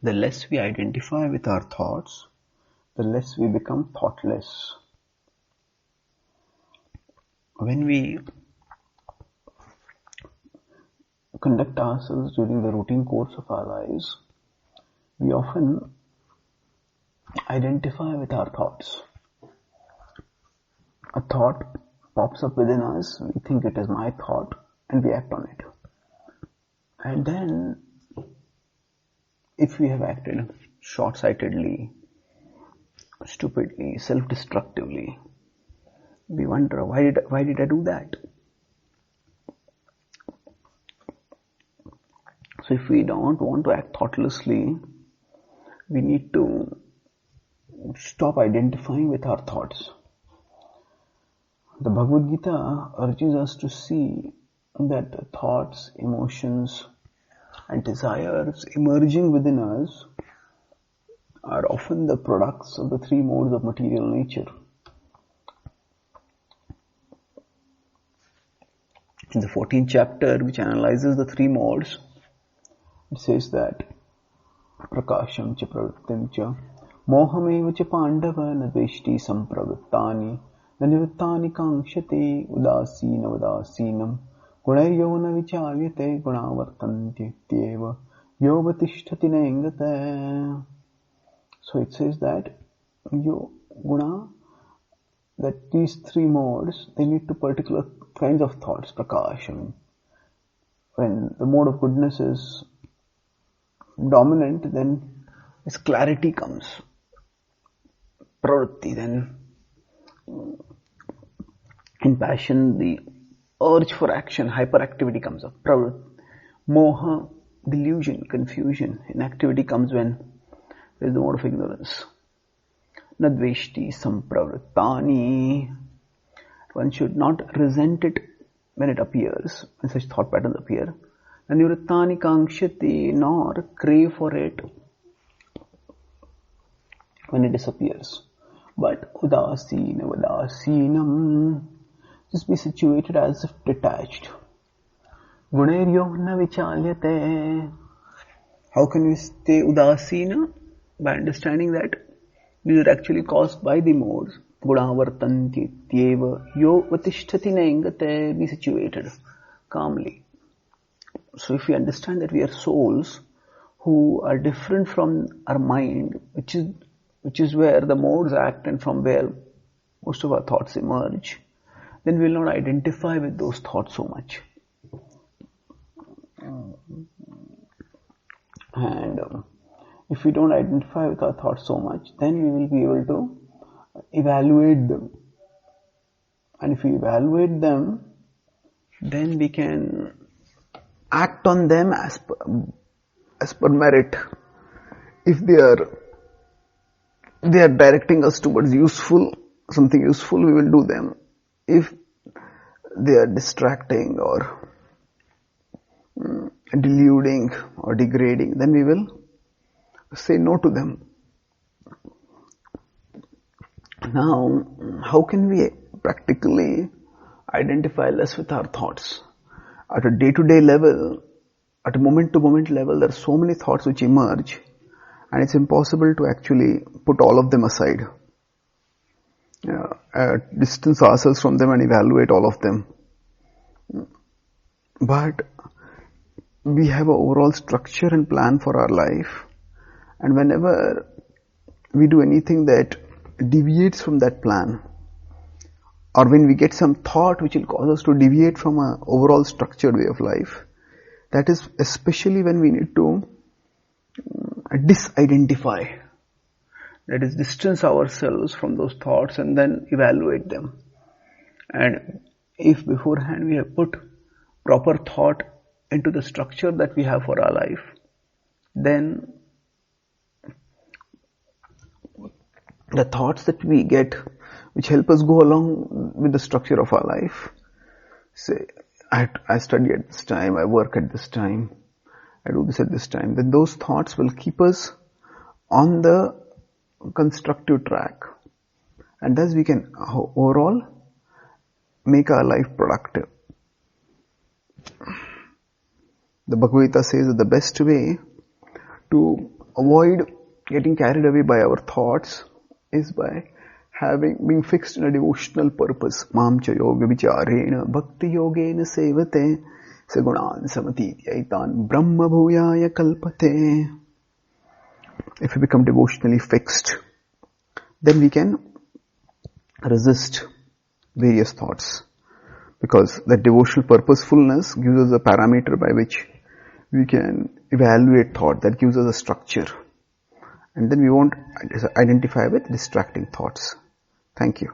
The less we identify with our thoughts, the less we become thoughtless. When we conduct ourselves during the routine course of our lives, we often identify with our thoughts. A thought pops up within us, we think it is my thought, and we act on it. And then, if we have acted short-sightedly, stupidly, self-destructively, we wonder, why did I do that? So if we don't want to act thoughtlessly, we need to stop identifying with our thoughts. The Bhagavad Gita urges us to see that thoughts, emotions, and desires emerging within us are often the products of the three modes of material nature. In the 14th chapter, which analyzes the three modes, it says that prakasham cha pravrittim cha mohameva cha pandava na dveshti sampravrittani na nivittani kankshate udasina udasinam gunayyona vicharyate gunavartanti tyeva yovatishtati naingate. So it says that guna, that these three modes, they lead to particular kinds of thoughts, prakasham. When the mode of goodness is dominant, then this clarity comes. Pravritti, then in passion, the urge for action, hyperactivity comes up. Pravritti. Moha, delusion, confusion, inactivity comes when there is the mode of ignorance. Nadveshti sampravrittani. One should not resent it when it appears, when such thought patterns appear. Nivrittani kankshati, nor crave for it when it disappears. But udasina vadasinam, just be situated as if detached. Gunairyo na vichalyate. How can we stay udasina? By understanding that these are actually caused by the modes. Gunavartanti tyeva yo vatishtati naingate, be situated calmly. So if we understand that we are souls who are different from our mind, which is where the modes act and from where most of our thoughts emerge, then we will not identify with those thoughts so much. And if we don't identify with our thoughts so much, then we will be able to evaluate them. And if we evaluate them, then we can act on them as per merit. If they are directing us towards something useful, we will do them. If they are distracting or deluding or degrading, then we will say no to them. Now, how can we practically identify less with our thoughts? At a day-to-day level, at a moment-to-moment level, there are so many thoughts which emerge, and it's impossible to actually put all of them aside. Distance ourselves from them and evaluate all of them. But we have an overall structure and plan for our life, and whenever we do anything that deviates from that plan, or when we get some thought which will cause us to deviate from an overall structured way of life, that is especially when we need to disidentify. That is, distance ourselves from those thoughts and then evaluate them. And if beforehand we have put proper thought into the structure that we have for our life, then the thoughts that we get which help us go along with the structure of our life, say, I study at this time, I work at this time, I do this at this time, then those thoughts will keep us on the constructive track, and thus we can overall make our life productive. The Bhagavad Gita says that the best way to avoid getting carried away by our thoughts is by being fixed in a devotional purpose. Mam cha yoga vicharena bhakti yogena sevate sagunan samatidhyaitan brahma bhuyaya kalpate. If we become devotionally fixed, then we can resist various thoughts, because that devotional purposefulness gives us a parameter by which we can evaluate thought, that gives us a structure, and then we won't identify with distracting thoughts. Thank you.